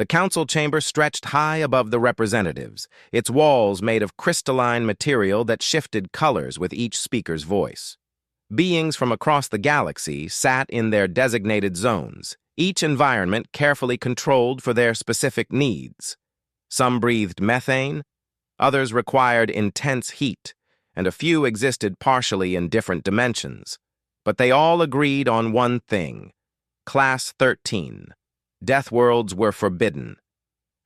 The council chamber stretched high above the representatives, its walls made of crystalline material that shifted colors with each speaker's voice. Beings from across the galaxy sat in their designated zones, each environment carefully controlled for their specific needs. Some breathed methane, others required intense heat, and a few existed partially in different dimensions. But they all agreed on one thing: Class 13. Deathworlds were forbidden.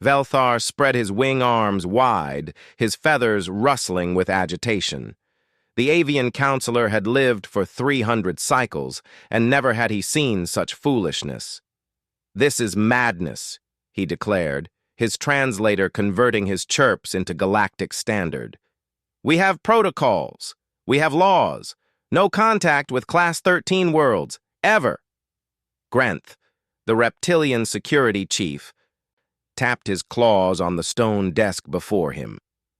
Velthar spread his wing arms wide, his feathers rustling with agitation. The avian counselor had lived for 300 cycles, and never had he seen such foolishness. "This is madness," he declared, his translator converting his chirps into galactic standard. "We have protocols. We have laws. No contact with Class 13 worlds, ever." Grenth, the reptilian security chief, tapped his claws on the stone desk before him.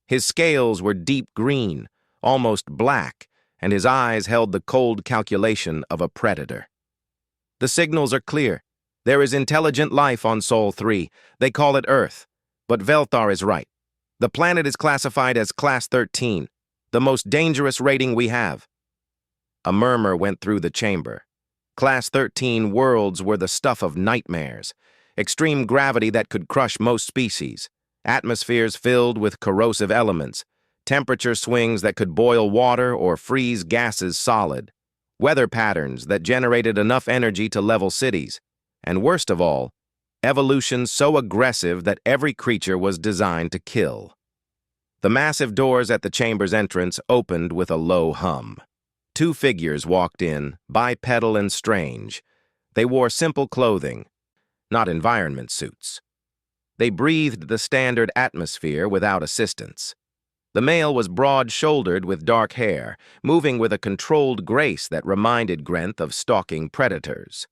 His scales were deep green, almost black, and his eyes held the cold calculation of a predator. "The signals are clear. There is intelligent life on Sol 3. They call it Earth. But Velthar is right. The planet is classified as Class 13, the most dangerous rating we have." A murmur went through the chamber. Class 13 worlds were the stuff of nightmares. Extreme gravity that could crush most species. Atmospheres filled with corrosive elements. Temperature swings that could boil water or freeze gases solid. Weather patterns that generated enough energy to level cities. And worst of all, evolution so aggressive that every creature was designed to kill. The massive doors at the chamber's entrance opened with a low hum. Two figures walked in, bipedal and strange. They wore simple clothing, not environment suits. They breathed the standard atmosphere without assistance. The male was broad-shouldered with dark hair, moving with a controlled grace that reminded Grenth of stalking predators.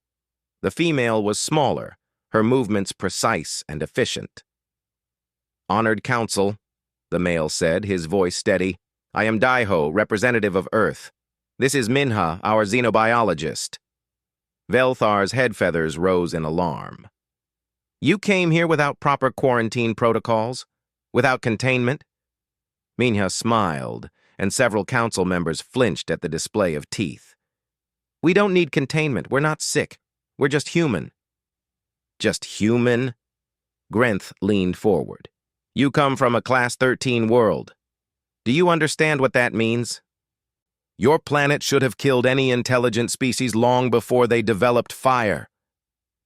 The female was smaller, her movements precise and efficient. "Honored Council," the male said, his voice steady, "I am Daiho, representative of Earth. This is Minha, our xenobiologist." Velthar's head feathers rose in alarm. "You came here without proper quarantine protocols? Without containment?" Minha smiled, and several council members flinched at the display of teeth. "We don't need containment. We're not sick. We're just human." "Just human?" Grenth leaned forward. "You come from a Class 13 world. Do you understand what that means? Your planet should have killed any intelligent species long before they developed fire."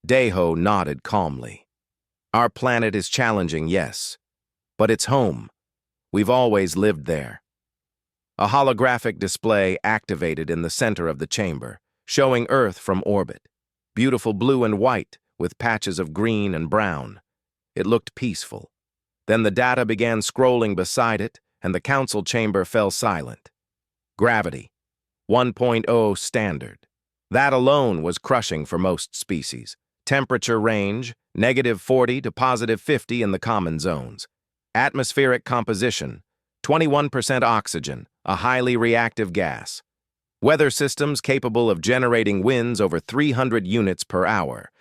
Daiho nodded calmly. "Our planet is challenging, yes, but it's home. We've always lived there." A holographic display activated in the center of the chamber, showing Earth from orbit. Beautiful blue and white, with patches of green and brown. It looked peaceful. Then the data began scrolling beside it, and the council chamber fell silent. Gravity, 1.0 standard. That alone was crushing for most species. Temperature range, -40 to +50 in the common zones. Atmospheric composition, 21% oxygen, a highly reactive gas. Weather systems capable of generating winds over 300 units per hour.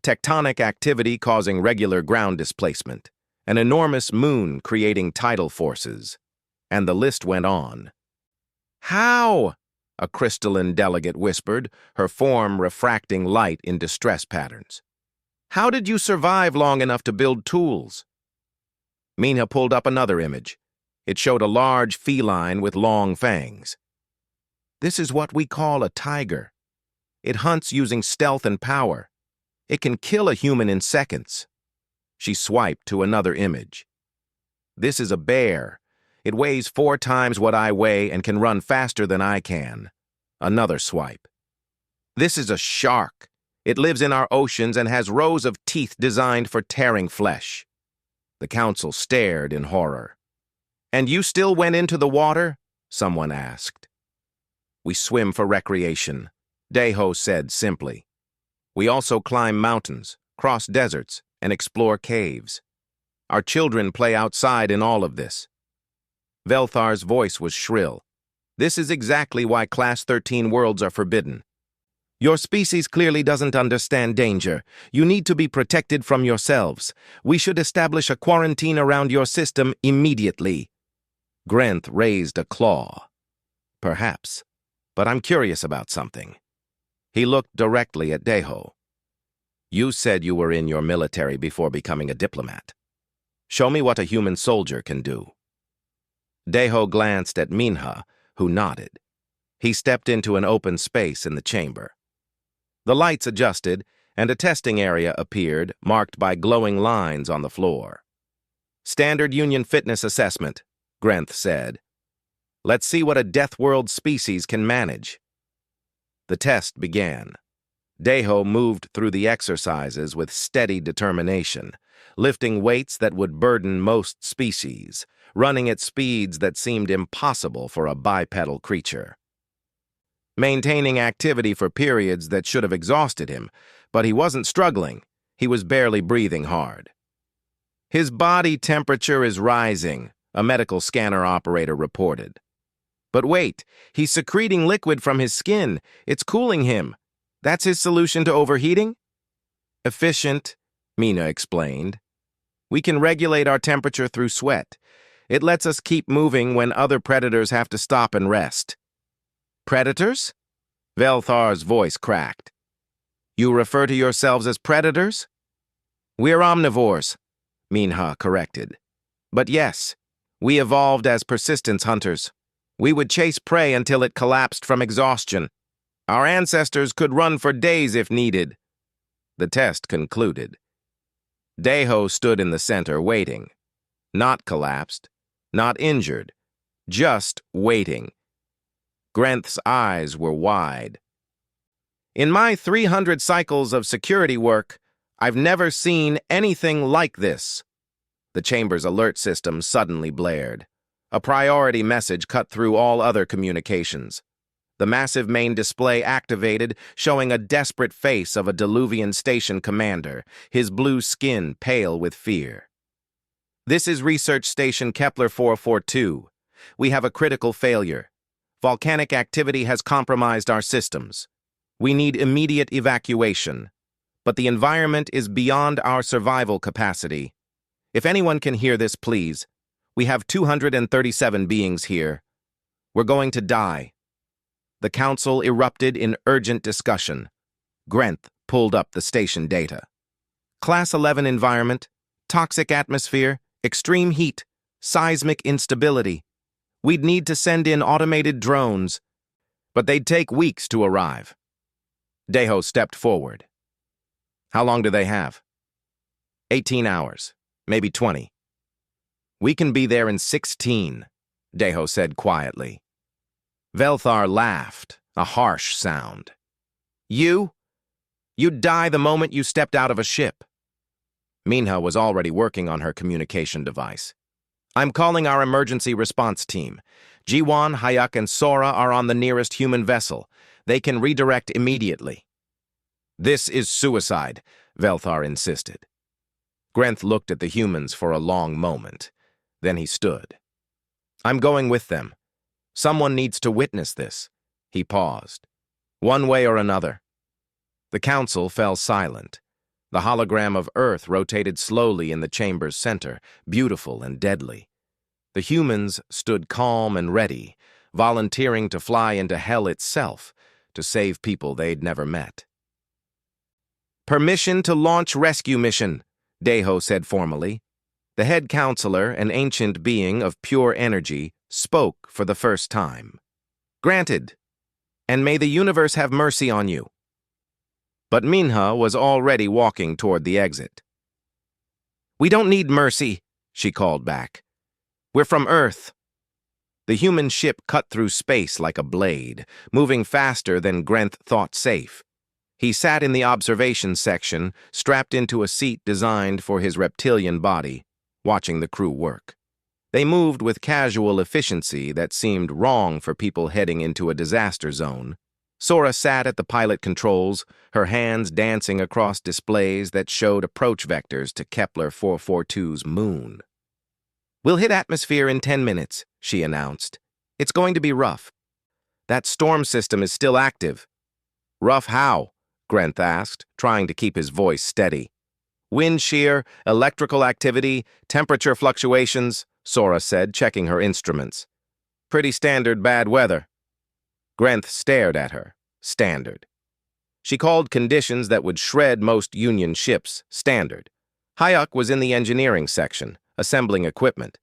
Tectonic activity causing regular ground displacement. An enormous moon creating tidal forces. And the list went on. "How?" a crystalline delegate whispered, her form refracting light in distress patterns. "How did you survive long enough to build tools?" Minha pulled up another image. It showed a large feline with long fangs. "This is what we call a tiger. It hunts using stealth and power. It can kill a human in seconds." She swiped to another image. "This is a bear. It weighs 4 times what I weigh and can run faster than I can." Another swipe. "This is a shark. It lives in our oceans and has rows of teeth designed for tearing flesh." The council stared in horror. "And you still went into the water?" someone asked. "We swim for recreation," Daiho said simply. "We also climb mountains, cross deserts, and explore caves. Our children play outside in all of this." Velthar's voice was shrill. "This is exactly why Class 13 worlds are forbidden. Your species clearly doesn't understand danger. You need to be protected from yourselves. We should establish a quarantine around your system immediately. Grenth raised a claw. Perhaps. But I'm curious about something. He looked directly at Deho. You said you were in your military before becoming a diplomat. Show me what a human soldier can do. Deho glanced at Minha, who nodded. He stepped into an open space in the chamber. The lights adjusted, and a testing area appeared, marked by glowing lines on the floor. Standard Union Fitness Assessment, Grenth said. Let's see what a Deathworld species can manage. The test began. Deho moved through the exercises with steady determination, lifting weights that would burden most species, running at speeds that seemed impossible for a bipedal creature. Maintaining activity for periods that should have exhausted him, but he wasn't struggling. He was barely breathing hard. His body temperature is rising, a medical scanner operator reported. But wait, he's secreting liquid from his skin. It's cooling him. That's his solution to overheating? Efficient, Mina explained. We can regulate our temperature through sweat. It lets us keep moving when other predators have to stop and rest. Predators? Velthar's voice cracked. You refer to yourselves as predators? We're omnivores, Minha corrected. But yes, we evolved as persistence hunters. We would chase prey until it collapsed from exhaustion. Our ancestors could run for days if needed. The test concluded. Deho stood in the center waiting. Not collapsed, not injured, just waiting. Grenth's eyes were wide. In my 300 cycles of security work, I've never seen anything like this. The chamber's alert system suddenly blared. A priority message cut through all other communications. The massive main display activated, showing a desperate face of a Diluvian station commander, his blue skin pale with fear. This is Research Station Kepler 442. We have a critical failure. Volcanic activity has compromised our systems. We need immediate evacuation. But the environment is beyond our survival capacity. If anyone can hear this, please. We have 237 beings here. We're going to die. The council erupted in urgent discussion. Grenth pulled up the station data. Class 11 environment, toxic atmosphere, extreme heat, seismic instability. We'd need to send in automated drones, but they'd take weeks to arrive. Deho stepped forward. How long do they have? 18 hours, maybe 20. We can be there in 16, Deho said quietly. Velthar laughed, a harsh sound. You'd die the moment you stepped out of a ship. Minha was already working on her communication device. I'm calling our emergency response team. Jiwan, Hayuk, and Sora are on the nearest human vessel. They can redirect immediately. This is suicide, Velthar insisted. Grenth looked at the humans for a long moment. Then he stood. I'm going with them. Someone needs to witness this. He paused. One way or another. The council fell silent. The hologram of Earth rotated slowly in the chamber's center, beautiful and deadly. The humans stood calm and ready, volunteering to fly into hell itself to save people they'd never met. Permission to launch rescue mission, Deho said formally. The head counselor, an ancient being of pure energy, spoke for the first time. Granted, and may the universe have mercy on you. But Minha was already walking toward the exit. We don't need mercy, she called back. We're from Earth. The human ship cut through space like a blade, moving faster than Grenth thought safe. He sat in the observation section, strapped into a seat designed for his reptilian body, watching the crew work. They moved with casual efficiency that seemed wrong for people heading into a disaster zone. Sora sat at the pilot controls, her hands dancing across displays that showed approach vectors to Kepler 442's moon. We'll hit atmosphere in 10 minutes, she announced. It's going to be rough. That storm system is still active. Rough how? Grenth asked, trying to keep his voice steady. Wind shear, electrical activity, temperature fluctuations, Sora said, checking her instruments. Pretty standard bad weather. Grenth stared at her. Standard. She called conditions that would shred most Union ships standard. Hayek was in the engineering section, assembling equipment.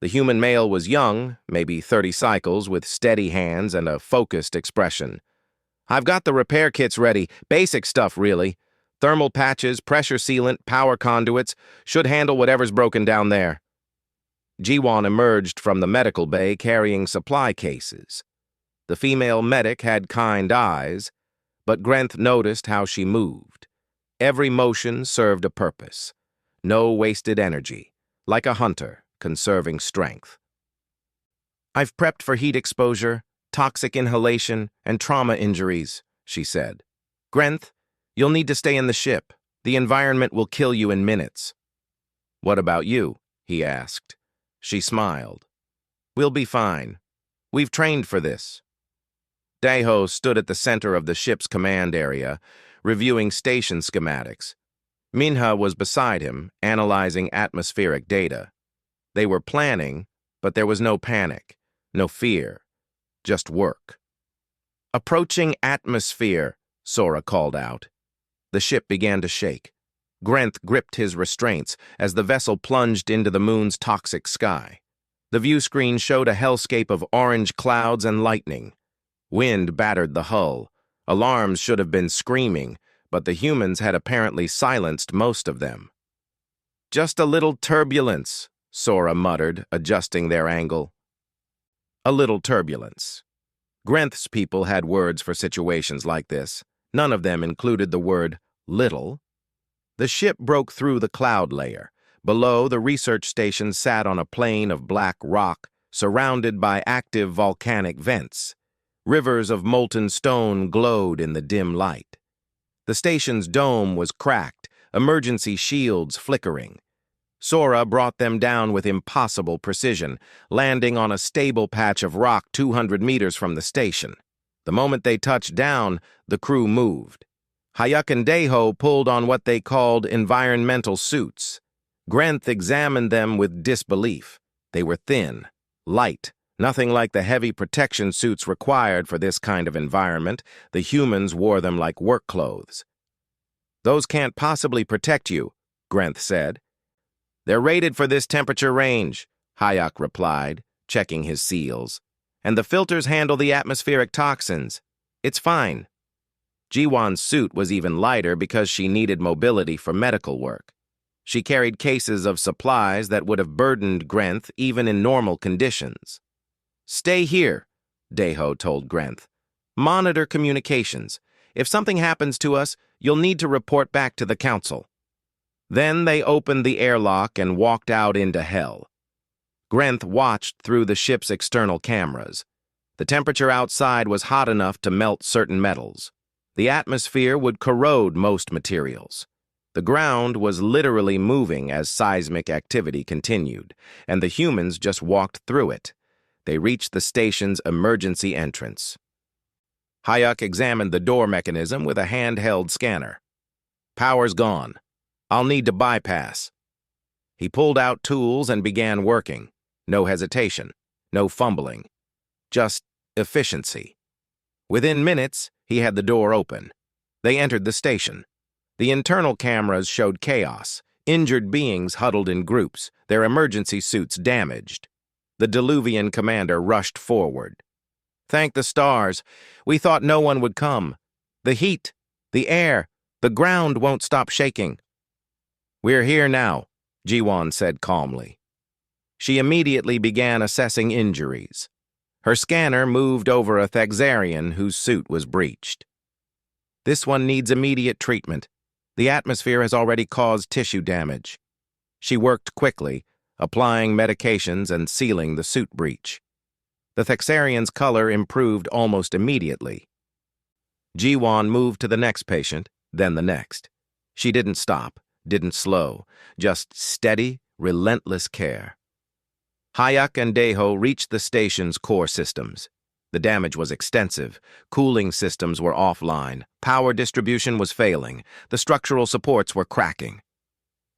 The human male was young, maybe 30 cycles, with steady hands and a focused expression. I've got the repair kits ready, basic stuff really. Thermal patches, pressure sealant, power conduits, should handle whatever's broken down there. Jiwon emerged from the medical bay carrying supply cases. The female medic had kind eyes, but Grenth noticed how she moved. Every motion served a purpose. No wasted energy, like a hunter conserving strength. I've prepped for heat exposure, toxic inhalation, and trauma injuries, she said. Grenth, you'll need to stay in the ship. The environment will kill you in minutes. What about you? He asked. She smiled. We'll be fine. We've trained for this. Daeho stood at the center of the ship's command area, reviewing station schematics. Minha was beside him, analyzing atmospheric data. They were planning, but there was no panic, no fear, just work. Approaching atmosphere, Sora called out. The ship began to shake. Grenth gripped his restraints as the vessel plunged into the moon's toxic sky. The view screen showed a hellscape of orange clouds and lightning. Wind battered the hull. Alarms should have been screaming, but the humans had apparently silenced most of them. Just a little turbulence, Sora muttered, adjusting their angle. A little turbulence. Grenth's people had words for situations like this. None of them included the word little. The ship broke through the cloud layer. Below, the research station sat on a plain of black rock, surrounded by active volcanic vents. Rivers of molten stone glowed in the dim light. The station's dome was cracked, emergency shields flickering. Sora brought them down with impossible precision, landing on a stable patch of rock 200 meters from the station. The moment they touched down, the crew moved. Hayek and Daeho pulled on what they called environmental suits. Grenth examined them with disbelief. They were thin, light, nothing like the heavy protection suits required for this kind of environment. The humans wore them like work clothes. Those can't possibly protect you, Grenth said. They're rated for this temperature range, Hayek replied, checking his seals. And the filters handle the atmospheric toxins. It's fine. Jiwon's suit was even lighter because she needed mobility for medical work. She carried cases of supplies that would have burdened Grenth even in normal conditions. Stay here, Daeho told Grenth. Monitor communications. If something happens to us, you'll need to report back to the council. Then they opened the airlock and walked out into hell. Grenth watched through the ship's external cameras. The temperature outside was hot enough to melt certain metals. The atmosphere would corrode most materials. The ground was literally moving as seismic activity continued, and the humans just walked through it. They reached the station's emergency entrance. Hayek examined the door mechanism with a handheld scanner. Power's gone. I'll need to bypass. He pulled out tools and began working. No hesitation, no fumbling, just efficiency. Within minutes, he had the door open. They entered the station. The internal cameras showed chaos, injured beings huddled in groups, their emergency suits damaged. The Diluvian commander rushed forward. Thank the stars. We thought no one would come. The heat, the air, the ground won't stop shaking. We're here now, Jiwon said calmly. She immediately began assessing injuries. Her scanner moved over a Thexarian whose suit was breached. This one needs immediate treatment. The atmosphere has already caused tissue damage. She worked quickly, applying medications and sealing the suit breach. The Thexarian's color improved almost immediately. Jiwon moved to the next patient, then the next. She didn't stop, didn't slow, just steady, relentless care. Hayek and Daeho reached the station's core systems. The damage was extensive. Cooling systems were offline. Power distribution was failing. The structural supports were cracking.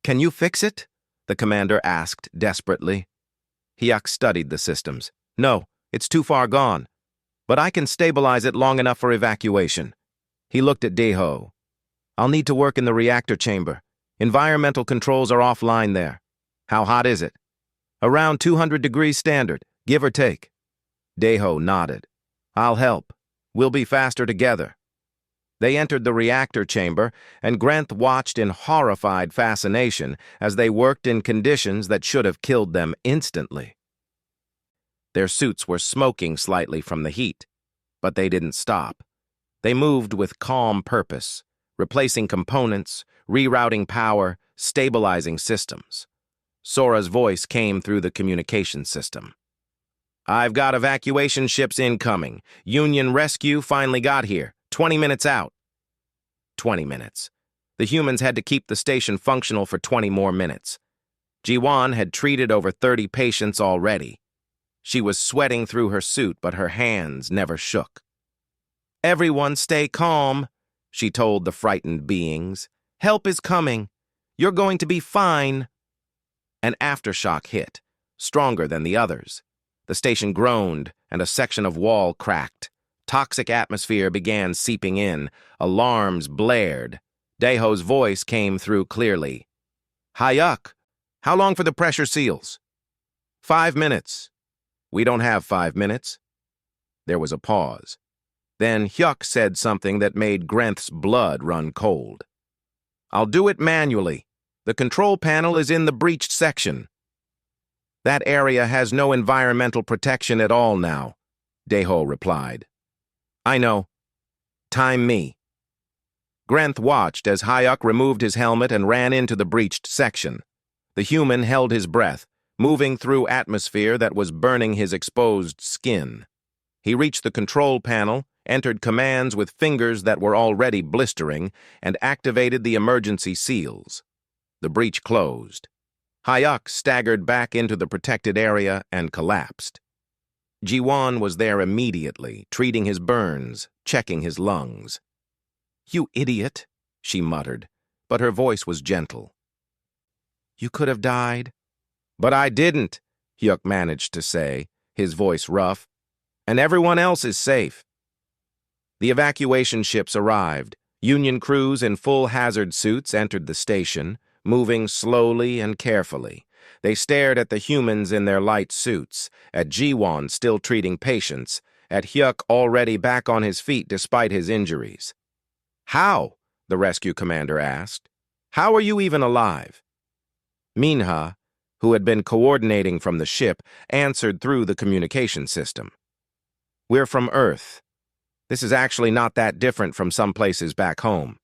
"Can you fix it?" the commander asked desperately. Hyuk studied the systems. "No, it's too far gone. But I can stabilize it long enough for evacuation." He looked at Daeho. "I'll need to work in the reactor chamber. Environmental controls are offline there." "How hot is it?" "Around 200 degrees standard, give or take." Daeho nodded. "I'll help. We'll be faster together." They entered the reactor chamber, and Grenth watched in horrified fascination as they worked in conditions that should have killed them instantly. Their suits were smoking slightly from the heat, but they didn't stop. They moved with calm purpose, replacing components, rerouting power, stabilizing systems. Sora's voice came through the communication system. "I've got evacuation ships incoming. Union Rescue finally got here. 20 minutes out." 20 minutes. The humans had to keep the station functional for 20 more minutes. Jiwan had treated over 30 patients already. She was sweating through her suit, but her hands never shook. "Everyone stay calm," she told the frightened beings. "Help is coming. You're going to be fine." An aftershock hit, stronger than the others. The station groaned, and a section of wall cracked. Toxic atmosphere began seeping in. Alarms blared. Daeho's voice came through clearly. "Hyuk, how long for the pressure seals?" 5 minutes. "We don't have 5 minutes." There was a pause. Then Hyuk said something that made Grenth's blood run cold. "I'll do it manually. The control panel is in the breached section." "That area has no environmental protection at all now," Daeho replied. "I know. Time me." Grenth watched as Hyuk removed his helmet and ran into the breached section. The human held his breath, moving through atmosphere that was burning his exposed skin. He reached the control panel, entered commands with fingers that were already blistering, and activated the emergency seals. The breach closed. Hyuk staggered back into the protected area and collapsed. Jiwan was there immediately, treating his burns, checking his lungs. "You idiot," she muttered, but her voice was gentle. "You could have died." "But I didn't," Hyuk managed to say, his voice rough. "And everyone else is safe." The evacuation ships arrived. Union crews in full hazard suits entered the station, moving slowly and carefully. They stared at the humans in their light suits, at Jiwan still treating patients, at Hyuk already back on his feet despite his injuries. "How?" the rescue commander asked. "How are you even alive?" Minha, who had been coordinating from the ship, answered through the communication system. "We're from Earth. This is actually not that different from some places back home."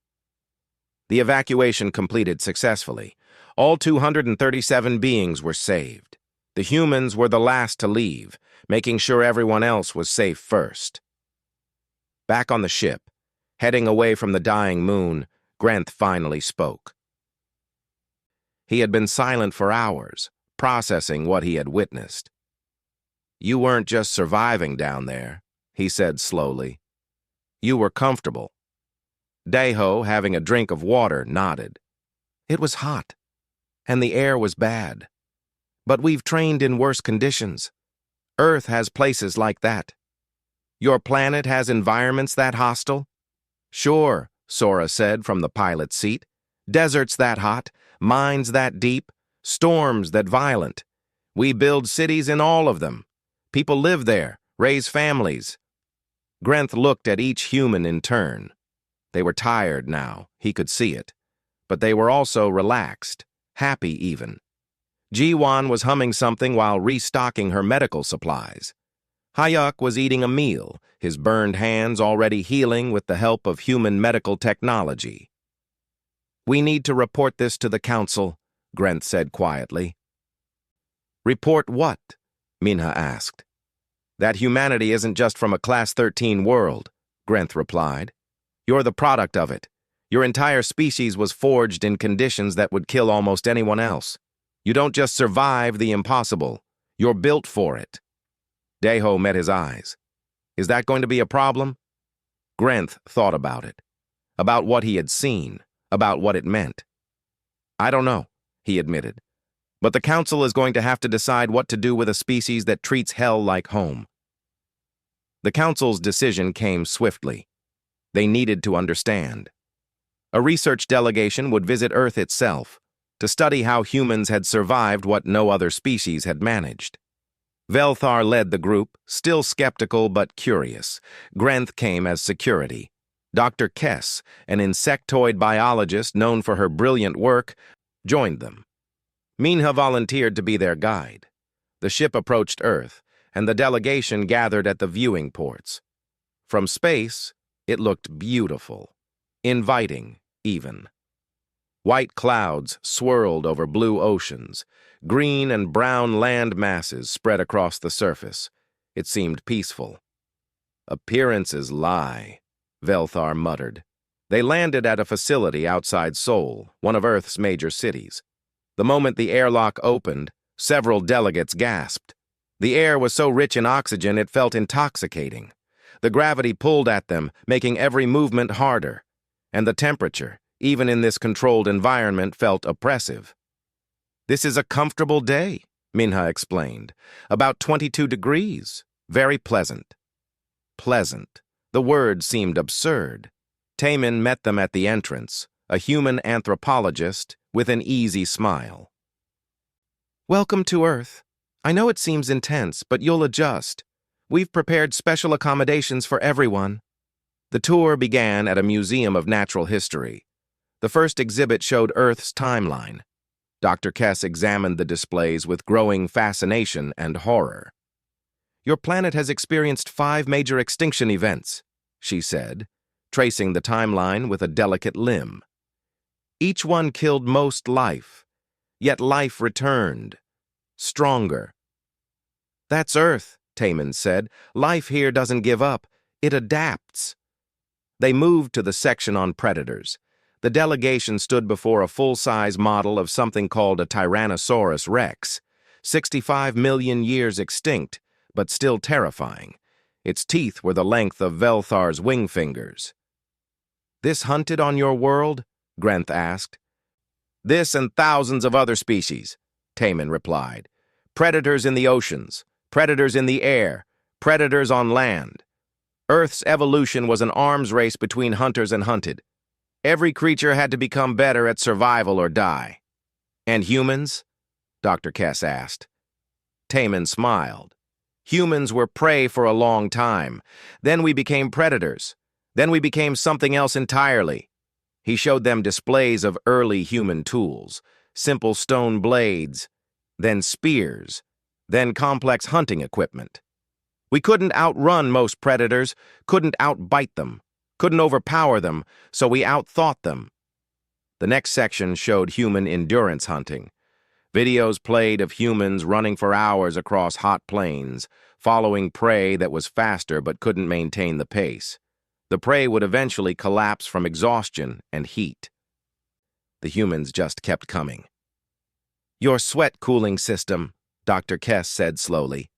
The evacuation completed successfully. All 237 beings were saved. The humans were the last to leave, making sure everyone else was safe first. Back on the ship, heading away from the dying moon, Grenth finally spoke. He had been silent for hours, processing what he had witnessed. "You weren't just surviving down there," he said slowly. "You were comfortable." Daeho, having a drink of water, nodded. "It was hot, and the air was bad. But we've trained in worse conditions. Earth has places like that. Your planet has environments that hostile?" "Sure," Sora said from the pilot's seat. "Deserts that hot, mines that deep, storms that violent. We build cities in all of them. People live there, raise families." Grenth looked at each human in turn. They were tired now, he could see it. But they were also relaxed, happy even. Jiwan was humming something while restocking her medical supplies. Hyuk was eating a meal, his burned hands already healing with the help of human medical technology. "We need to report this to the council," Grenth said quietly. "Report what?" Minha asked. "That humanity isn't just from a Class 13 world," Grenth replied. "You're the product of it. Your entire species was forged in conditions that would kill almost anyone else. You don't just survive the impossible. You're built for it." Daeho met his eyes. Is that going to be a problem? Grenth thought about it, about what he had seen, about what it meant. I don't know, he admitted. But the Council is going to have to decide what to do with a species that treats hell like home. The Council's decision came swiftly. They needed to understand. A research delegation would visit Earth itself to study how humans had survived what no other species had managed. Velthar led the group, still skeptical but curious. Grenth came as security. Dr. Kess, an insectoid biologist known for her brilliant work, joined them. Minha volunteered to be their guide. The ship approached Earth, and the delegation gathered at the viewing ports. From space, it looked beautiful, inviting even. White clouds swirled over blue oceans. Green and brown land masses spread across the surface. It seemed peaceful. Appearances lie, Velthar muttered. They landed at a facility outside Seoul, one of Earth's major cities. The moment the airlock opened, several delegates gasped. The air was so rich in oxygen it felt intoxicating. The gravity pulled at them, making every movement harder. And the temperature, even in this controlled environment, felt oppressive. This is a comfortable day, Minha explained. About 22 degrees. Very pleasant. Pleasant. The word seemed absurd. Taemin met them at the entrance, a human anthropologist with an easy smile. Welcome to Earth. I know it seems intense, but you'll adjust. We've prepared special accommodations for everyone. The tour began at a museum of natural history. The first exhibit showed Earth's timeline. Dr. Kess examined the displays with growing fascination and horror. Your planet has experienced 5 major extinction events, she said, tracing the timeline with a delicate limb. Each one killed most life, yet life returned, stronger. That's Earth, Taemin said. Life here doesn't give up, it adapts. They moved to the section on predators. The delegation stood before a full-size model of something called a Tyrannosaurus rex, 65 million years extinct, but still terrifying. Its teeth were the length of Velthar's wing fingers. This hunted on your world? Grenth asked. This and thousands of other species, Taemin replied. Predators in the oceans, predators in the air, predators on land. Earth's evolution was an arms race between hunters and hunted. Every creature had to become better at survival or die. And humans? Dr. Kess asked. Taemin smiled. Humans were prey for a long time. Then we became predators. Then we became something else entirely. He showed them displays of early human tools, simple stone blades, then spears, then complex hunting equipment. We couldn't outrun most predators, couldn't outbite them, couldn't overpower them, so we outthought them. The next section showed human endurance hunting. Videos played of humans running for hours across hot plains, following prey that was faster but couldn't maintain the pace. The prey would eventually collapse from exhaustion and heat. The humans just kept coming. Your sweat cooling system, Dr. Kess said slowly.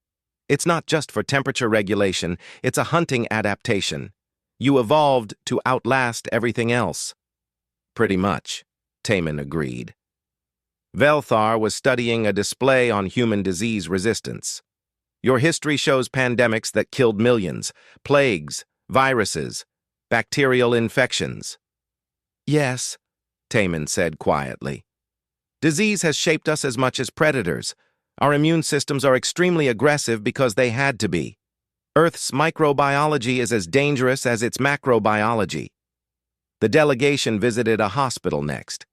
It's not just for temperature regulation, it's a hunting adaptation. You evolved to outlast everything else. Pretty much, Taemin agreed. Velthar was studying a display on human disease resistance. Your history shows pandemics that killed millions, plagues, viruses, bacterial infections. Yes, Taemin said quietly. Disease has shaped us as much as predators. Our immune systems are extremely aggressive because they had to be. Earth's microbiology is as dangerous as its macrobiology. The delegation visited a hospital next.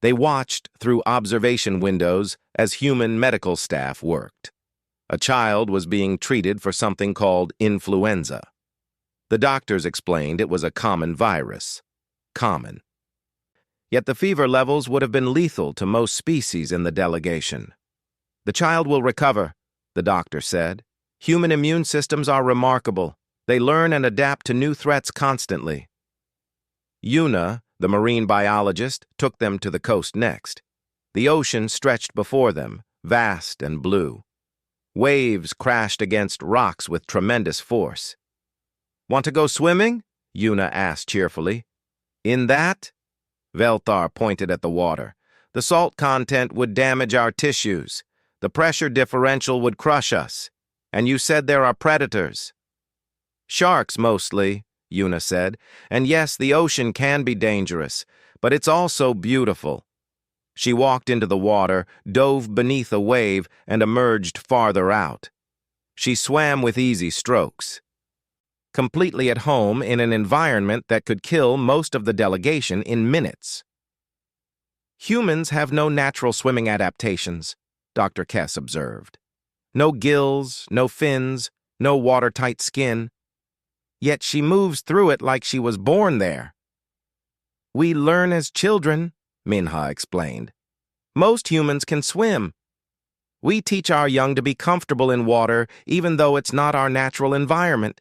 They watched through observation windows as human medical staff worked. A child was being treated for something called influenza. The doctors explained it was a common virus. Common. Yet the fever levels would have been lethal to most species in the delegation. The child will recover, the doctor said. Human immune systems are remarkable. They learn and adapt to new threats constantly. Yuna, the marine biologist, took them to the coast next. The ocean stretched before them, vast and blue. Waves crashed against rocks with tremendous force. Want to go swimming? Yuna asked cheerfully. In that? Velthar pointed at the water. The salt content would damage our tissues. The pressure differential would crush us. And you said there are predators. Sharks, mostly, Yuna said. And yes, the ocean can be dangerous, but it's also beautiful. She walked into the water, dove beneath a wave, and emerged farther out. She swam with easy strokes. Completely at home in an environment that could kill most of the delegation in minutes. Humans have no natural swimming adaptations, Dr. Kess observed. No gills, no fins, no watertight skin. Yet she moves through it like she was born there. We learn as children, Minha explained. Most humans can swim. We teach our young to be comfortable in water even though it's not our natural environment.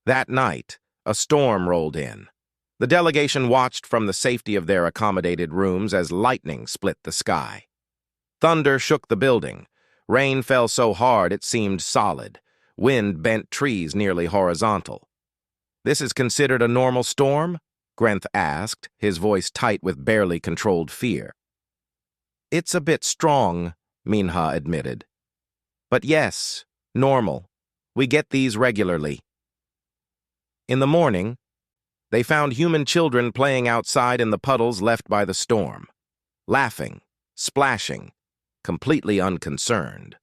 That night, a storm rolled in. The delegation watched from the safety of their accommodated rooms as lightning split the sky. Thunder shook the building. Rain fell so hard it seemed solid. Wind bent trees nearly horizontal. This is considered a normal storm? Grenth asked, his voice tight with barely controlled fear. It's a bit strong, Minha admitted. But yes, normal. We get these regularly. In the morning, they found human children playing outside in the puddles left by the storm, laughing, splashing, completely unconcerned.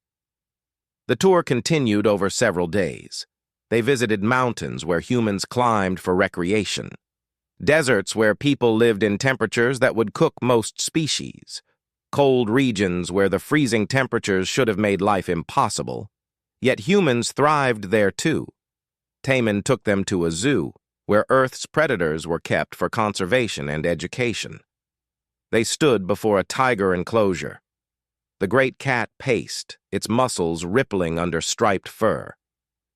The tour continued over several days. They visited mountains where humans climbed for recreation, deserts where people lived in temperatures that would cook most species, cold regions where the freezing temperatures should have made life impossible, yet humans thrived there too. Taman took them to a zoo, where Earth's predators were kept for conservation and education. They stood before a tiger enclosure. The great cat paced, its muscles rippling under striped fur.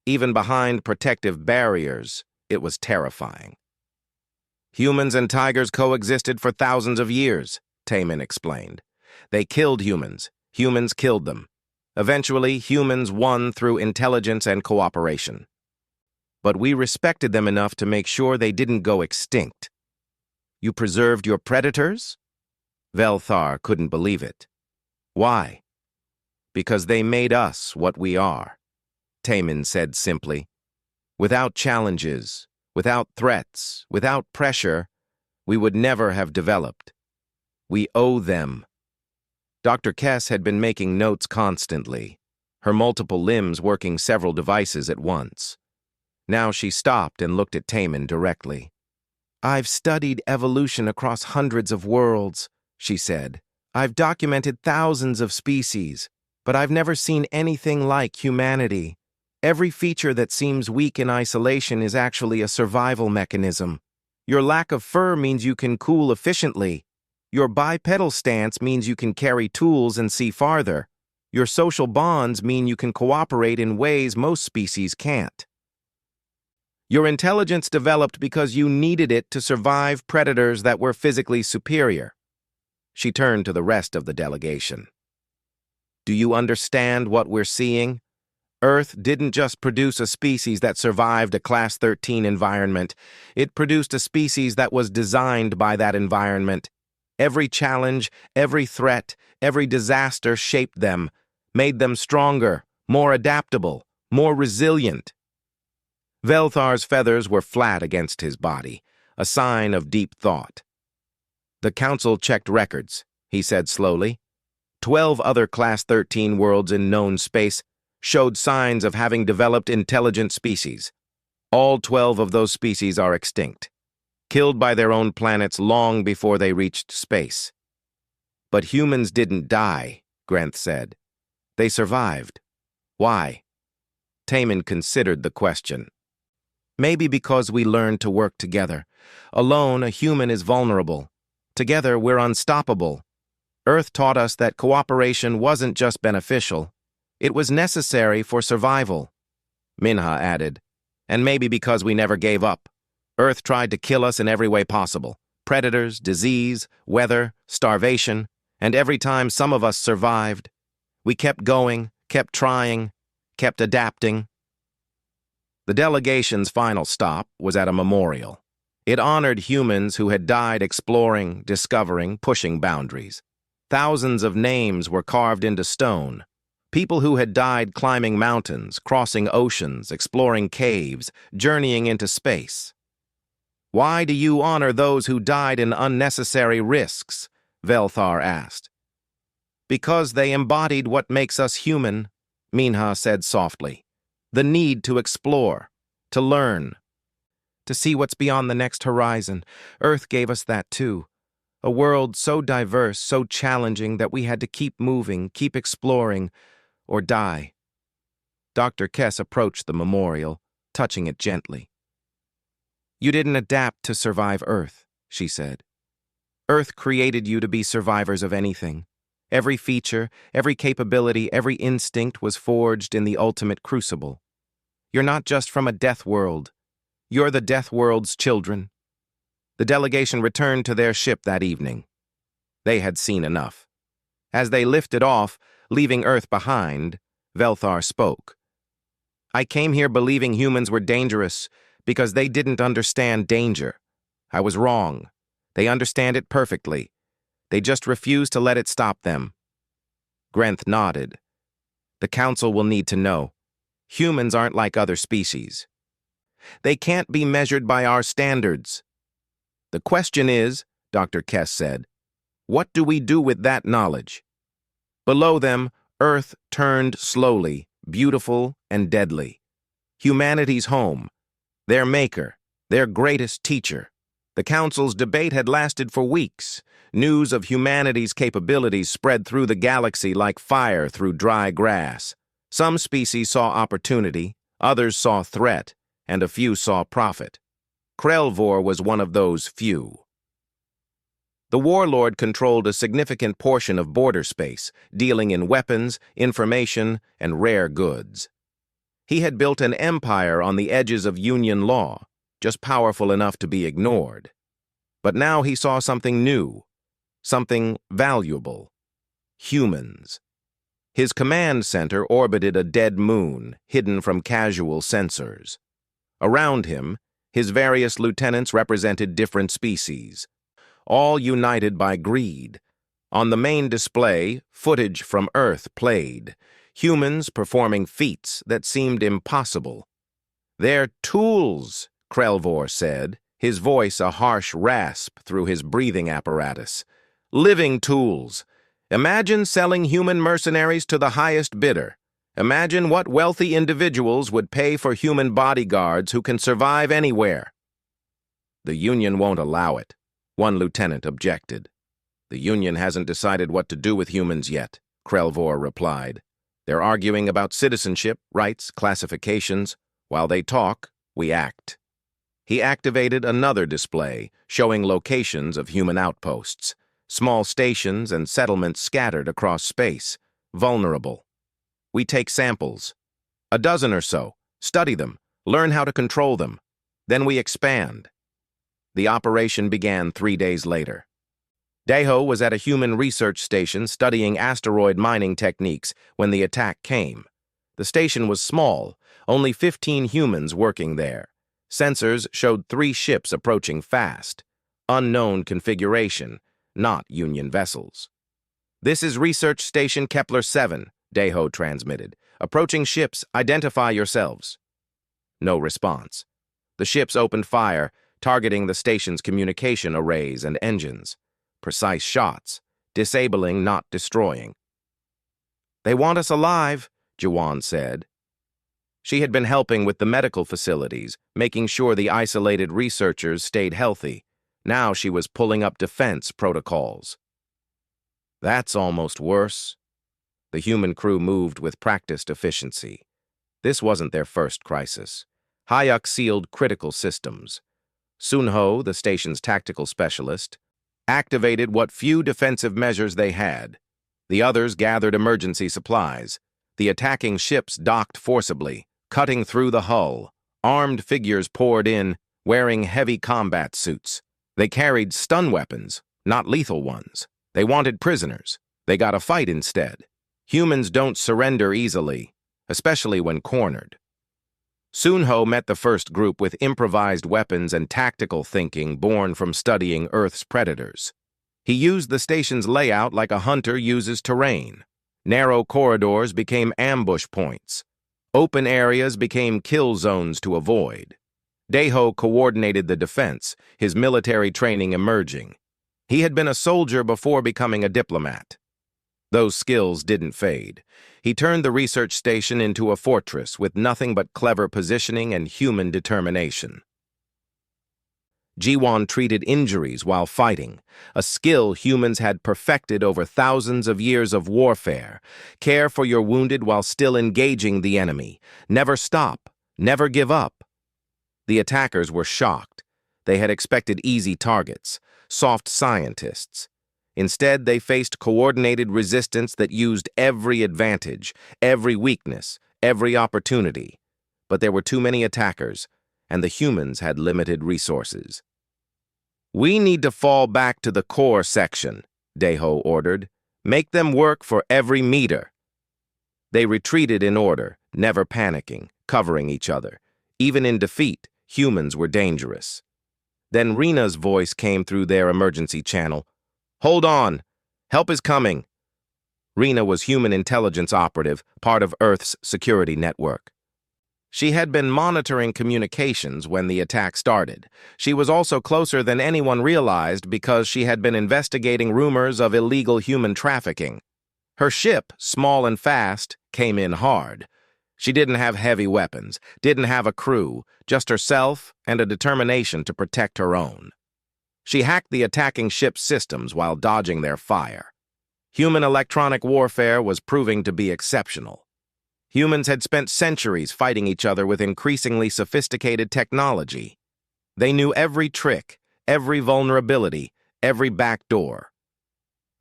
Even behind protective barriers, it was terrifying. Humans and tigers coexisted for thousands of years, Taman explained. They killed humans. Humans killed them. Eventually, humans won through intelligence and cooperation. But we respected them enough to make sure they didn't go extinct. You preserved your predators? Velthar couldn't believe it. Why? Because they made us what we are, Taman said simply. Without challenges, without threats, without pressure, we would never have developed. We owe them. Dr. Kess had been making notes constantly, her multiple limbs working several devices at once. Now she stopped and looked at Taman directly. I've studied evolution across hundreds of worlds, she said. I've documented thousands of species, but I've never seen anything like humanity. Every feature that seems weak in isolation is actually a survival mechanism. Your lack of fur means you can cool efficiently. Your bipedal stance means you can carry tools and see farther. Your social bonds mean you can cooperate in ways most species can't. Your intelligence developed because you needed it to survive predators that were physically superior. She turned to the rest of the delegation. Do you understand what we're seeing? Earth didn't just produce a species that survived a Class 13 environment. It produced a species that was designed by that environment. Every challenge, every threat, every disaster shaped them, made them stronger, more adaptable, more resilient. Velthar's feathers were flat against his body, a sign of deep thought. The Council checked records, he said slowly. 12 other Class 13 worlds in known space showed signs of having developed intelligent species. All 12 of those species are extinct, killed by their own planets long before they reached space. But humans didn't die, Grenth said. They survived. Why? Taman considered the question. Maybe because we learned to work together. Alone, a human is vulnerable. Together, we're unstoppable. Earth taught us that cooperation wasn't just beneficial. It was necessary for survival. Minha added. And maybe because we never gave up. Earth tried to kill us in every way possible. Predators, disease, weather, starvation. And every time some of us survived, we kept going, kept trying, kept adapting. The delegation's final stop was at a memorial. It honored humans who had died exploring, discovering, pushing boundaries. Thousands of names were carved into stone. People who had died climbing mountains, crossing oceans, exploring caves, journeying into space. "Why do you honor those who died in unnecessary risks?" Velthar asked. "Because they embodied what makes us human," Minha said softly. "The need to explore, to learn, to see what's beyond the next horizon. Earth gave us that too. A world so diverse, so challenging that we had to keep moving, keep exploring, or die." Dr. Kess approached the memorial, touching it gently. "You didn't adapt to survive Earth," she said. "Earth created you to be survivors of anything. Every feature, every capability, every instinct was forged in the ultimate crucible. You're not just from a death world. You're the death world's children." The delegation returned to their ship that evening. They had seen enough. As they lifted off, leaving Earth behind, Velthar spoke. "I came here believing humans were dangerous because they didn't understand danger. I was wrong. They understand it perfectly. They just refuse to let it stop them." Grenth nodded. "The Council will need to know. Humans aren't like other species. They can't be measured by our standards. The question is," Dr. Kess said, "what do we do with that knowledge?" Below them, Earth turned slowly, beautiful and deadly. Humanity's home, their maker, their greatest teacher. The Council's debate had lasted for weeks. News of humanity's capabilities spread through the galaxy like fire through dry grass. Some species saw opportunity, others saw threat, and a few saw profit. Krelvor was one of those few. The warlord controlled a significant portion of border space, dealing in weapons, information, and rare goods. He had built an empire on the edges of Union law, just powerful enough to be ignored. But now he saw something new, something valuable: humans. His command center orbited a dead moon, hidden from casual sensors. Around him, his various lieutenants represented different species, all united by greed. On the main display, footage from Earth played, humans performing feats that seemed impossible. "They're tools," Krelvor said, his voice a harsh rasp through his breathing apparatus. "Living tools. Imagine selling human mercenaries to the highest bidder. Imagine what wealthy individuals would pay for human bodyguards who can survive anywhere." "The Union won't allow it," one lieutenant objected. "The Union hasn't decided what to do with humans yet," Krelvor replied. "They're arguing about citizenship, rights, classifications. While they talk, we act." He activated another display, showing locations of human outposts, small stations and settlements scattered across space, vulnerable. "We take samples. A dozen or so. Study them. Learn how to control them. Then we expand." The operation began 3 days later. Deho was at a human research station studying asteroid mining techniques when the attack came. The station was small, only 15 humans working there. Sensors showed 3 ships approaching fast. Unknown configuration, not Union vessels. "This is Research Station Kepler 7, Deho transmitted. "Approaching ships, identify yourselves." No response. The ships opened fire, targeting the station's communication arrays and engines. Precise shots, disabling, not destroying. "They want us alive," Jawan said. She had been helping with the medical facilities, making sure the isolated researchers stayed healthy. Now she was pulling up defense protocols. "That's almost worse." The human crew moved with practiced efficiency. This wasn't their first crisis. Hayek sealed critical systems. Sunho, the station's tactical specialist, activated what few defensive measures they had. The others gathered emergency supplies. The attacking ships docked forcibly, cutting through the hull. Armed figures poured in, wearing heavy combat suits. They carried stun weapons, not lethal ones. They wanted prisoners. They got a fight instead. Humans don't surrender easily, especially when cornered. Sunho met the first group with improvised weapons and tactical thinking born from studying Earth's predators. He used the station's layout like a hunter uses terrain. Narrow corridors became ambush points. Open areas became kill zones to avoid. Daiho coordinated the defense, his military training emerging. He had been a soldier before becoming a diplomat. Those skills didn't fade. He turned the research station into a fortress with nothing but clever positioning and human determination. Jiwon treated injuries while fighting, a skill humans had perfected over thousands of years of warfare. Care for your wounded while still engaging the enemy. Never stop, never give up. The attackers were shocked. They had expected easy targets, soft scientists. Instead, they faced coordinated resistance that used every advantage, every weakness, every opportunity. But there were too many attackers, and the humans had limited resources. "We need to fall back to the core section," Daiho ordered. "Make them work for every meter." They retreated in order, never panicking, covering each other. Even in defeat, humans were dangerous. Then Rina's voice came through their emergency channel. "Hold on. Help is coming." Rina was human intelligence operative, part of Earth's security network. She had been monitoring communications when the attack started. She was also closer than anyone realized because she had been investigating rumors of illegal human trafficking. Her ship, small and fast, came in hard. She didn't have heavy weapons, didn't have a crew, just herself and a determination to protect her own. She hacked the attacking ship's systems while dodging their fire. Human electronic warfare was proving to be exceptional. Humans had spent centuries fighting each other with increasingly sophisticated technology. They knew every trick, every vulnerability, every backdoor.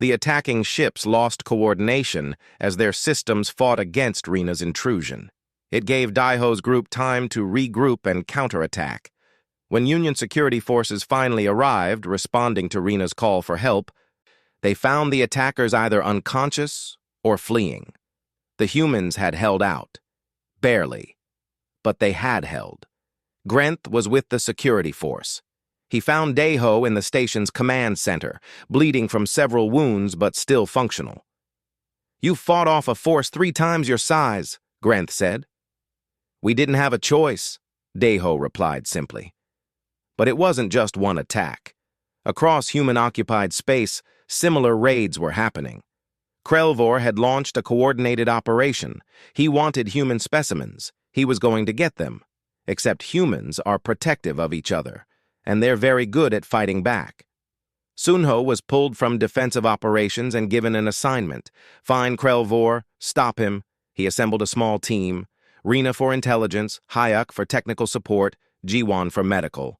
The attacking ships lost coordination as their systems fought against Rina's intrusion. It gave Daiho's group time to regroup and counterattack. When Union security forces finally arrived, responding to Rina's call for help, they found the attackers either unconscious or fleeing. The humans had held out. Barely. But they had held. Grenth was with the security force. He found Daiho in the station's command center, bleeding from several wounds but still functional. "You fought off a force 3 times your size," Grenth said. "We didn't have a choice," Daiho replied simply. But it wasn't just one attack. Across human-occupied space, similar raids were happening. Krelvor had launched a coordinated operation. He wanted human specimens. He was going to get them. Except humans are protective of each other, and they're very good at fighting back. Sunho was pulled from defensive operations and given an assignment. Find Krelvor, stop him. He assembled a small team. Rina for intelligence, Hyuk for technical support, Jiwon for medical.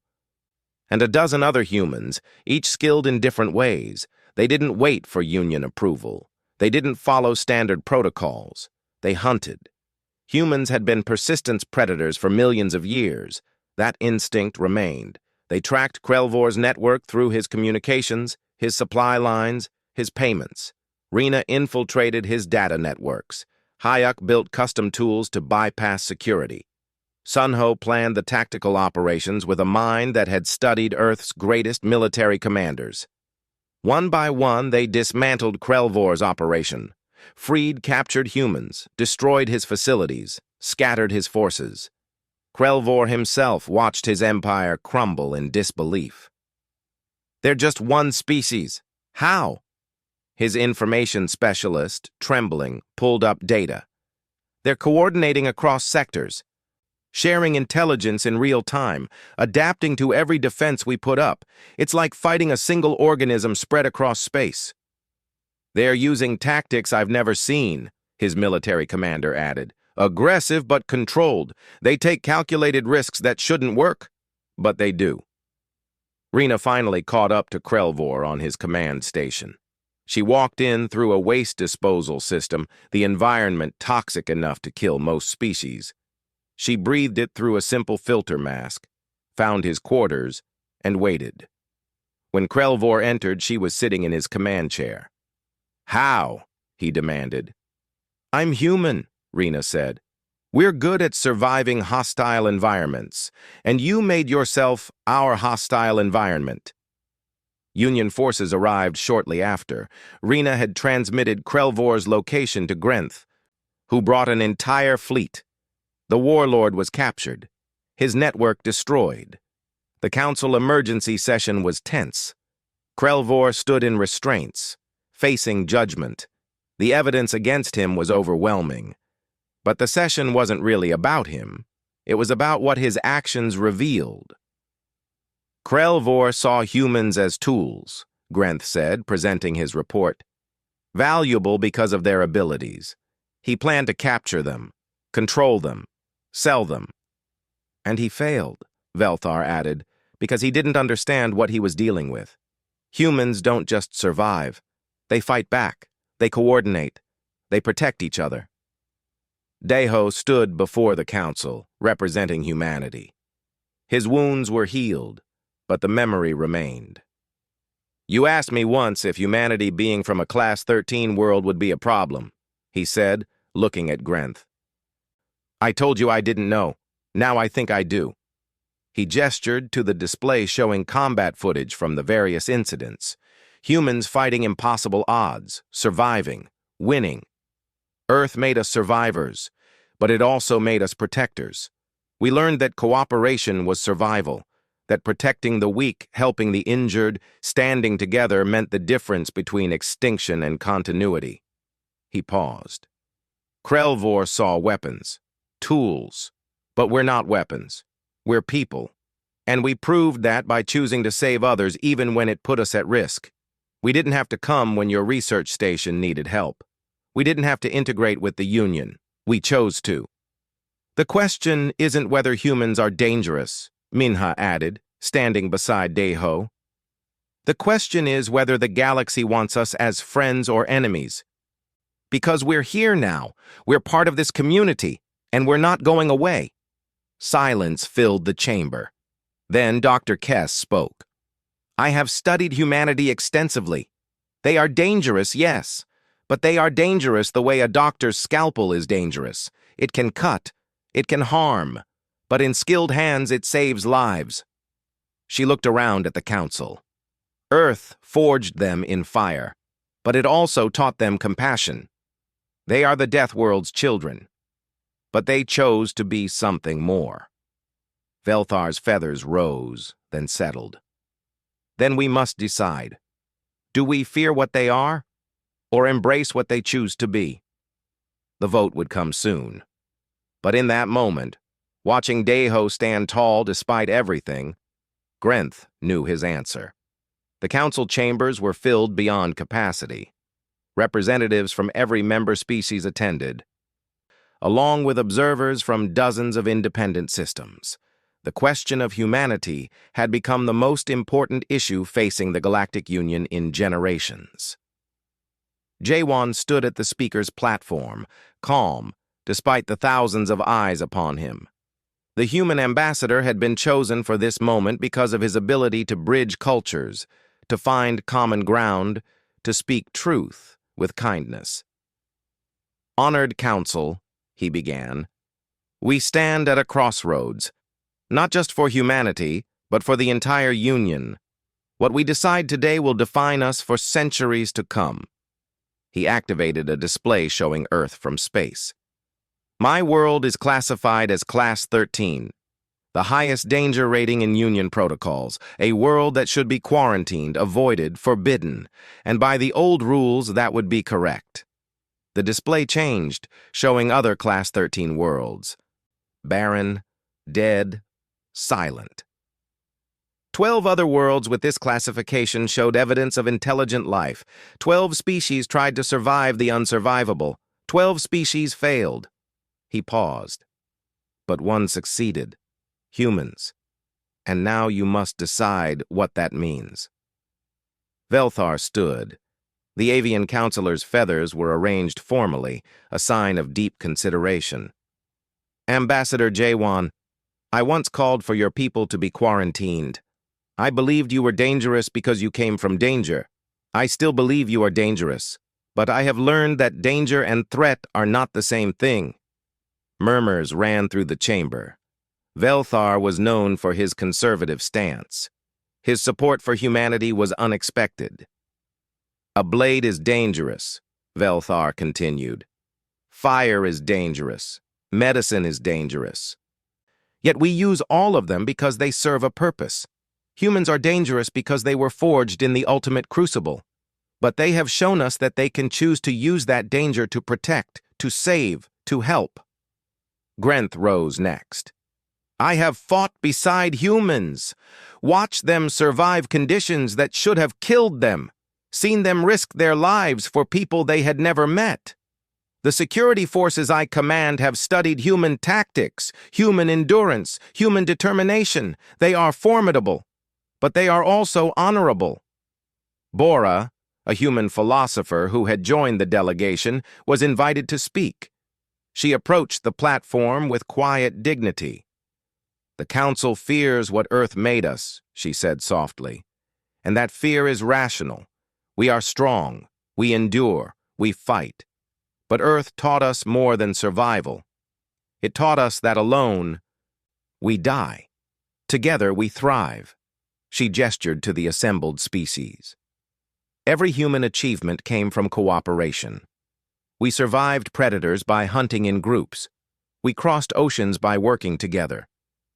And a dozen other humans, each skilled in different ways. They didn't wait for Union approval. They didn't follow standard protocols. They hunted. Humans had been persistent predators for millions of years. That instinct remained. They tracked Krelvor's network through his communications, his supply lines, his payments. Rina infiltrated his data networks. Hyuk built custom tools to bypass security. Sunho planned the tactical operations with a mind that had studied Earth's greatest military commanders. One by one, they dismantled Krelvor's operation, freed captured humans, destroyed his facilities, scattered his forces. Krelvor himself watched his empire crumble in disbelief. "They're just one species. How?" His information specialist, trembling, pulled up data. "They're coordinating across sectors, sharing intelligence in real time, adapting to every defense we put up. It's like fighting a single organism spread across space." "They're using tactics I've never seen," his military commander added. "Aggressive but controlled. They take calculated risks that shouldn't work, but they do." Rina finally caught up to Krelvor on his command station. She walked in through a waste disposal system, the environment toxic enough to kill most species. She breathed it through a simple filter mask, found his quarters, and waited. When Krelvor entered, she was sitting in his command chair. "How?" he demanded. "I'm human," Rina said. We're good at surviving hostile environments, and you made yourself our hostile environment. Union forces arrived shortly after. Rena had transmitted Krelvor's location to Grenth, who brought an entire fleet. The warlord was captured, his network destroyed. The council emergency session was tense. Krelvor stood in restraints, facing judgment. The evidence against him was overwhelming. But the session wasn't really about him. It was about what his actions revealed. Krelvor saw humans as tools, Grenth said, presenting his report. Valuable because of their abilities. He planned to capture them, control them, sell them. And he failed, Velthar added, because he didn't understand what he was dealing with. Humans don't just survive. They fight back. They coordinate. They protect each other. Deho stood before the council, representing humanity. His wounds were healed, but the memory remained. You asked me once if humanity being from a Class 13 world would be a problem, he said, looking at Grenth. I told you I didn't know. Now I think I do. He gestured to the display showing combat footage from the various incidents. Humans fighting impossible odds, surviving, winning. Earth made us survivors, but it also made us protectors. We learned that cooperation was survival, that protecting the weak, helping the injured, standing together meant the difference between extinction and continuity. He paused. Krelvor saw weapons, tools, but we're not weapons. We're people. And we proved that by choosing to save others even when it put us at risk. We didn't have to come when your research station needed help. We didn't have to integrate with the Union. We chose to. The question isn't whether humans are dangerous, Minha added, standing beside Deho. The question is whether the galaxy wants us as friends or enemies. Because we're here now. We're part of this community, and we're not going away. Silence filled the chamber. Then Dr. Kess spoke. I have studied humanity extensively. They are dangerous, yes, but they are dangerous the way a doctor's scalpel is dangerous. It can cut, it can harm, but in skilled hands it saves lives. She looked around at the council. Earth forged them in fire, but it also taught them compassion. They are the Deathworld's children, but they chose to be something more. Velthar's feathers rose, then settled. Then we must decide. Do we fear what they are, or embrace what they choose to be? The vote would come soon. But in that moment, watching Deho stand tall despite everything, Grenth knew his answer. The council chambers were filled beyond capacity. Representatives from every member species attended, along with observers from dozens of independent systems. The question of humanity had become the most important issue facing the Galactic Union in generations. Jaewon stood at the speaker's platform, calm, despite the thousands of eyes upon him. The human ambassador had been chosen for this moment because of his ability to bridge cultures, to find common ground, to speak truth with kindness. Honored Council, he began, we stand at a crossroads, not just for humanity, but for the entire Union. What we decide today will define us for centuries to come. He activated a display showing Earth from space. My world is classified as Class 13, the highest danger rating in Union protocols, a world that should be quarantined, avoided, forbidden, and by the old rules that would be correct. The display changed, showing other Class 13 worlds. Barren, dead, silent. 12 other worlds with this classification showed evidence of intelligent life. 12 species tried to survive the unsurvivable. 12 species failed. He paused. But one succeeded. Humans. And now you must decide what that means. Velthar stood. The avian counselor's feathers were arranged formally, a sign of deep consideration. Ambassador Jaewon, I once called for your people to be quarantined. I believed you were dangerous because you came from danger. I still believe you are dangerous, but I have learned that danger and threat are not the same thing. Murmurs ran through the chamber. Velthar was known for his conservative stance. His support for humanity was unexpected. A blade is dangerous, Velthar continued. Fire is dangerous. Medicine is dangerous. Yet we use all of them because they serve a purpose. Humans are dangerous because they were forged in the ultimate crucible. But they have shown us that they can choose to use that danger to protect, to save, to help. Grenth rose next. I have fought beside humans, watched them survive conditions that should have killed them, seen them risk their lives for people they had never met. The security forces I command have studied human tactics, human endurance, human determination. They are formidable, but they are also honorable. Bora, a human philosopher who had joined the delegation, was invited to speak. She approached the platform with quiet dignity. The Council fears what Earth made us, she said softly, and that fear is rational. We are strong, we endure, we fight. But Earth taught us more than survival. It taught us that alone, we die. Together we thrive. She gestured to the assembled species. Every human achievement came from cooperation. We survived predators by hunting in groups. We crossed oceans by working together.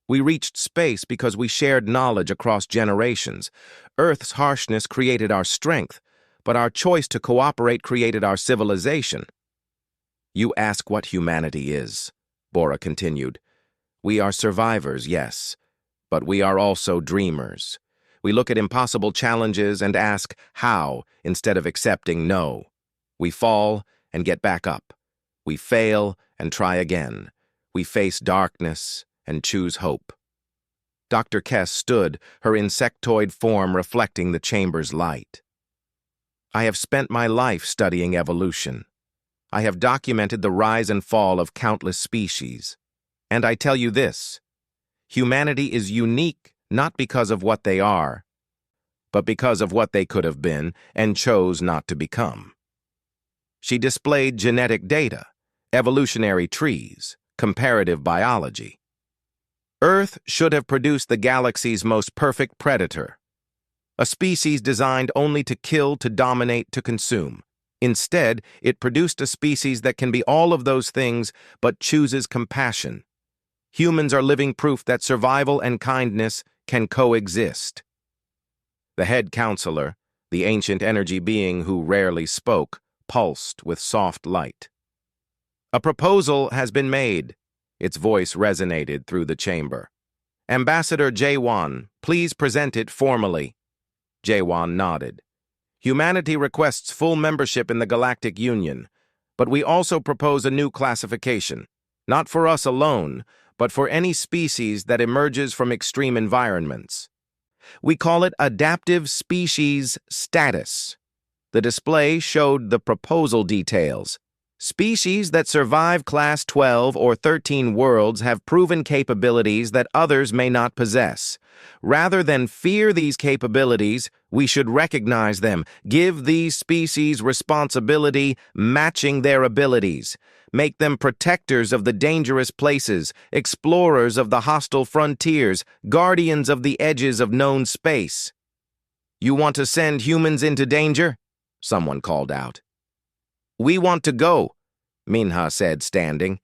We reached space because we shared knowledge across generations. Earth's harshness created our strength, but our choice to cooperate created our civilization. You ask what humanity is, Bora continued. We are survivors, yes, but we are also dreamers. We look at impossible challenges and ask how instead of accepting no. We fall and get back up. We fail and try again. We face darkness and choose hope. Dr. Kess stood, her insectoid form reflecting the chamber's light. I have spent my life studying evolution. I have documented the rise and fall of countless species. And I tell you this, humanity is unique not because of what they are, but because of what they could have been and chose not to become. She displayed genetic data, evolutionary trees, comparative biology. Earth should have produced the galaxy's most perfect predator, a species designed only to kill, to dominate, to consume. Instead, it produced a species that can be all of those things but chooses compassion. Humans are living proof that survival and kindness can coexist. The head counselor, the ancient energy being who rarely spoke, pulsed with soft light. A proposal has been made. Its voice resonated through the chamber. Ambassador Jawan, please present it formally. Jawan nodded. Humanity requests full membership in the Galactic Union, but we also propose a new classification, not for us alone, but for any species that emerges from extreme environments. We call it Adaptive Species Status. The display showed the proposal details. Species that survive Class 12 or 13 worlds have proven capabilities that others may not possess. Rather than fear these capabilities, we should recognize them, give these species responsibility matching their abilities, make them protectors of the dangerous places, explorers of the hostile frontiers, guardians of the edges of known space. You want to send humans into danger? Someone called out. We want to go, Minha said, standing.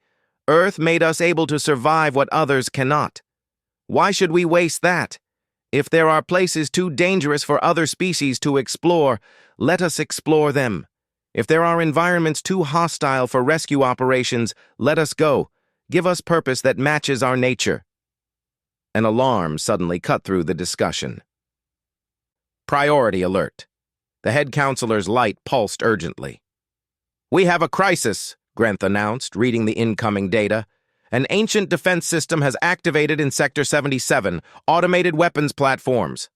Earth made us able to survive what others cannot. Why should we waste that? If there are places too dangerous for other species to explore, let us explore them. If there are environments too hostile for rescue operations, let us go. Give us purpose that matches our nature. An alarm suddenly cut through the discussion. Priority alert. The head counselor's light pulsed urgently. We have a crisis, Grenth announced, reading the incoming data. An ancient defense system has activated in Sector 77, automated weapons platforms.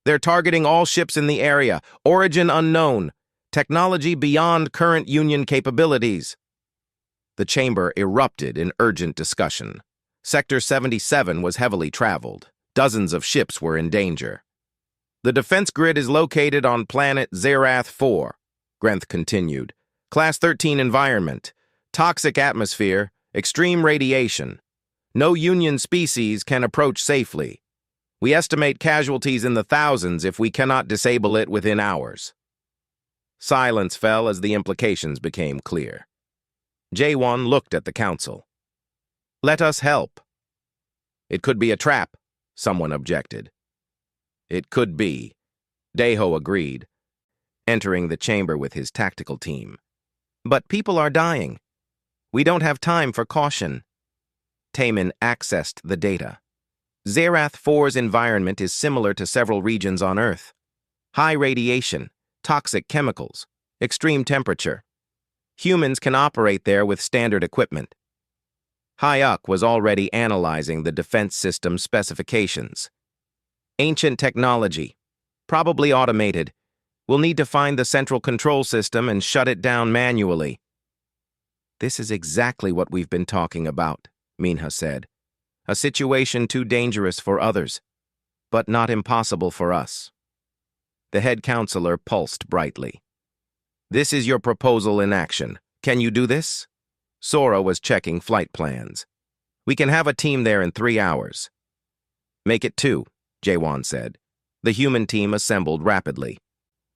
They're targeting all ships in the area, origin unknown, technology beyond current Union capabilities. The chamber erupted in urgent discussion. Sector 77 was heavily traveled. Dozens of ships were in danger. The defense grid is located on planet Zerath 4, Grenth continued. Class 13 environment, toxic atmosphere, Extreme radiation. No Union species can approach safely. We estimate casualties in the thousands if we cannot disable it within hours. Silence fell as the implications became clear. Jaewon looked at the council. Let us help. It could be a trap, someone objected. It could be, Daeho agreed, entering the chamber with his tactical team. But people are dying. We don't have time for caution. Taemin accessed the data. Zerath 4's environment is similar to several regions on Earth. High radiation, toxic chemicals, extreme temperature. Humans can operate there with standard equipment. Hyuk was already analyzing the defense system specifications. Ancient technology, probably automated. We'll need to find the central control system and shut it down manually. This is exactly what we've been talking about, Minha said. A situation too dangerous for others, but not impossible for us. The head counselor pulsed brightly. This is your proposal in action. Can you do this? Sora was checking flight plans. We can have a team there in 3 hours. Make it 2, Jaewon said. The human team assembled rapidly.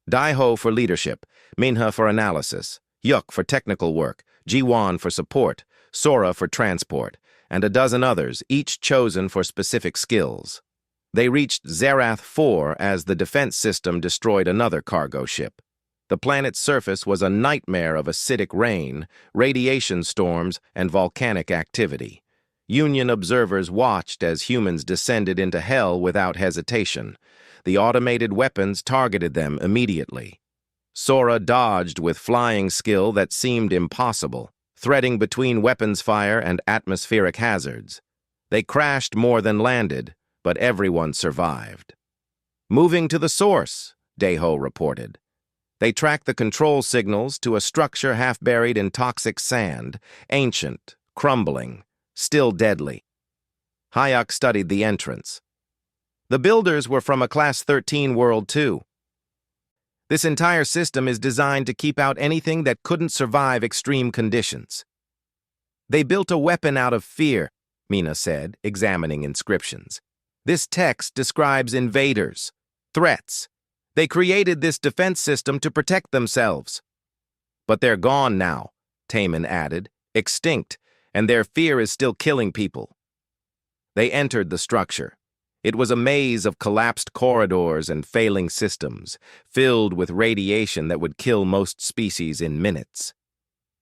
Daeho for leadership, Minha for analysis, Yuk for technical work, Jiwon for support, Sora for transport, and a dozen others, each chosen for specific skills. They reached Zerath 4 as the defense system destroyed another cargo ship. The planet's surface was a nightmare of acidic rain, radiation storms, and volcanic activity. Union observers watched as humans descended into hell without hesitation. The automated weapons targeted them immediately. Sora dodged with flying skill that seemed impossible, threading between weapons fire and atmospheric hazards. They crashed more than landed, but everyone survived. Moving to the source, Daeho reported. They tracked the control signals to a structure half buried in toxic sand, ancient, crumbling, still deadly. Hyuk studied the entrance. The builders were from a Class 13 world, too. This entire system is designed to keep out anything that couldn't survive extreme conditions. They built a weapon out of fear, Mina said, examining inscriptions. This text describes invaders, threats. They created this defense system to protect themselves. But they're gone now, Taemin added, extinct, and their fear is still killing people. They entered the structure. It was a maze of collapsed corridors and failing systems, filled with radiation that would kill most species in minutes.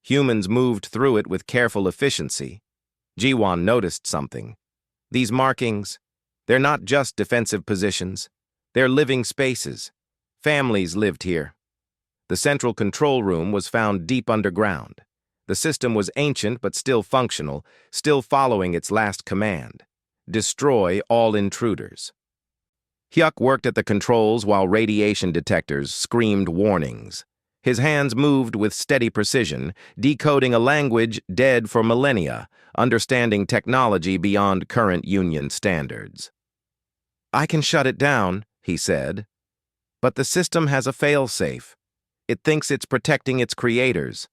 Humans moved through it with careful efficiency. Jiwon noticed something. These markings, they're not just defensive positions. They're living spaces. Families lived here. The central control room was found deep underground. The system was ancient but still functional, still following its last command. Destroy all intruders. Hyuk worked at the controls while radiation detectors screamed warnings. His hands moved with steady precision, decoding a language dead for millennia, understanding technology beyond current Union standards. I can shut it down, he said. But the system has a failsafe. It thinks it's protecting its creators.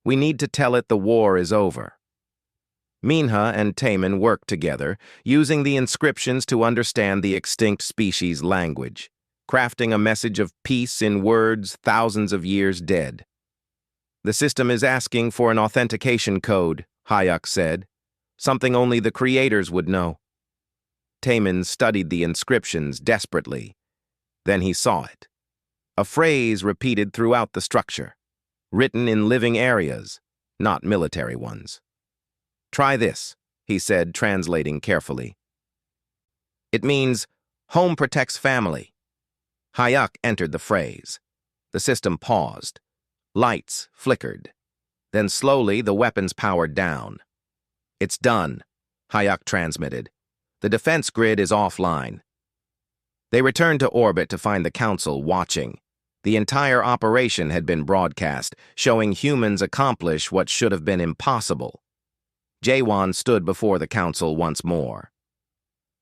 We need to tell it the war is over. Minha and Taemin worked together, using the inscriptions to understand the extinct species' language, crafting a message of peace in words thousands of years dead. The system is asking for an authentication code, Hyuk said, something only the creators would know. Taemin studied the inscriptions desperately. Then he saw it. A phrase repeated throughout the structure, written in living areas, not military ones. Try this, he said, translating carefully. It means, home protects family. Hyuk entered the phrase. The system paused. Lights flickered. Then slowly the weapons powered down. It's done, Hyuk transmitted. The defense grid is offline. They returned to orbit to find the council watching. The entire operation had been broadcast, showing humans accomplish what should have been impossible. Jaewon stood before the council once more.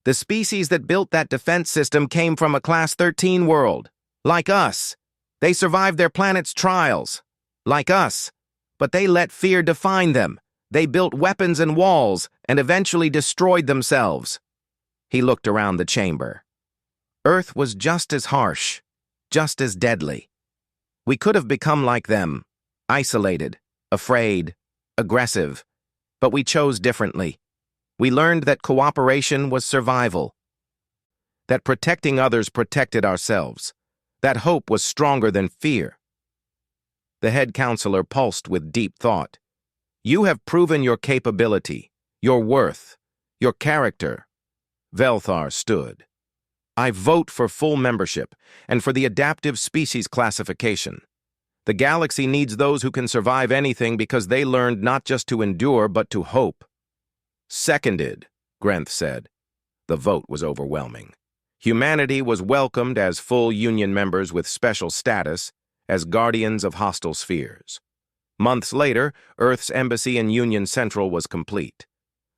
The species that built that defense system came from a Class 13 world. Like us. They survived their planet's trials. Like us. But they let fear define them. They built weapons and walls and eventually destroyed themselves. He looked around the chamber. Earth was just as harsh, just as deadly. We could have become like them, isolated, afraid, aggressive, but we chose differently. We learned that cooperation was survival, that protecting others protected ourselves, that hope was stronger than fear. The head counselor pulsed with deep thought. You have proven your capability, your worth, your character. Velthar stood. I vote for full membership and for the adaptive species classification. The galaxy needs those who can survive anything because they learned not just to endure but to hope. Seconded, Grenth said. The vote was overwhelming. Humanity was welcomed as full Union members with special status, as guardians of hostile spheres. Months later, Earth's embassy in Union Central was complete.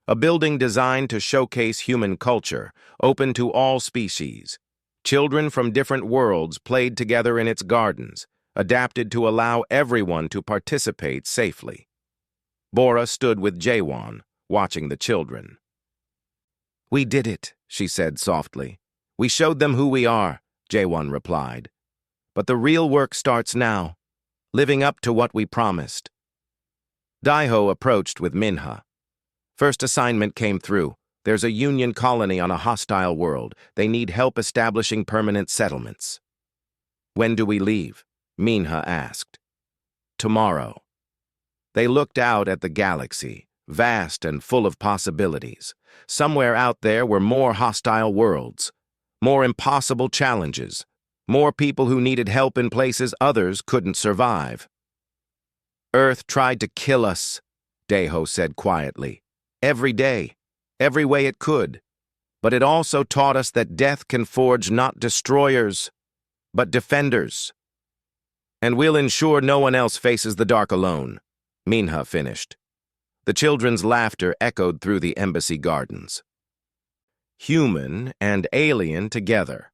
A building designed to showcase human culture, open to all species. Children from different worlds played together in its gardens, adapted to allow everyone to participate safely. Bora stood with Jaywon, watching the children. We did it, she said softly. We showed them who we are, Jaywon replied. But the real work starts now, living up to what we promised. Daiho approached with Minha. First assignment came through. There's a Union colony on a hostile world. They need help establishing permanent settlements. When do we leave? Minha asked. Tomorrow. They looked out at the galaxy, vast and full of possibilities. Somewhere out there were more hostile worlds, more impossible challenges, more people who needed help in places others couldn't survive. Earth tried to kill us, Daiho said quietly. Every day, every way it could. But it also taught us that death can forge not destroyers, but defenders. And we'll ensure no one else faces the dark alone, Minha finished. The children's laughter echoed through the embassy gardens. Human and alien together,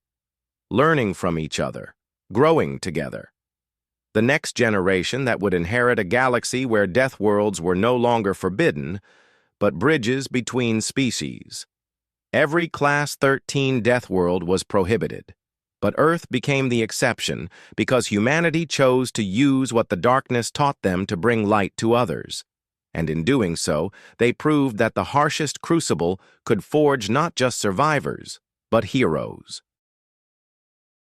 learning from each other, growing together. The next generation that would inherit a galaxy where death worlds were no longer forbidden, but bridges between species. Every Class 13 death world was prohibited, but Earth became the exception because humanity chose to use what the darkness taught them to bring light to others. And in doing so, they proved that the harshest crucible could forge not just survivors, but heroes.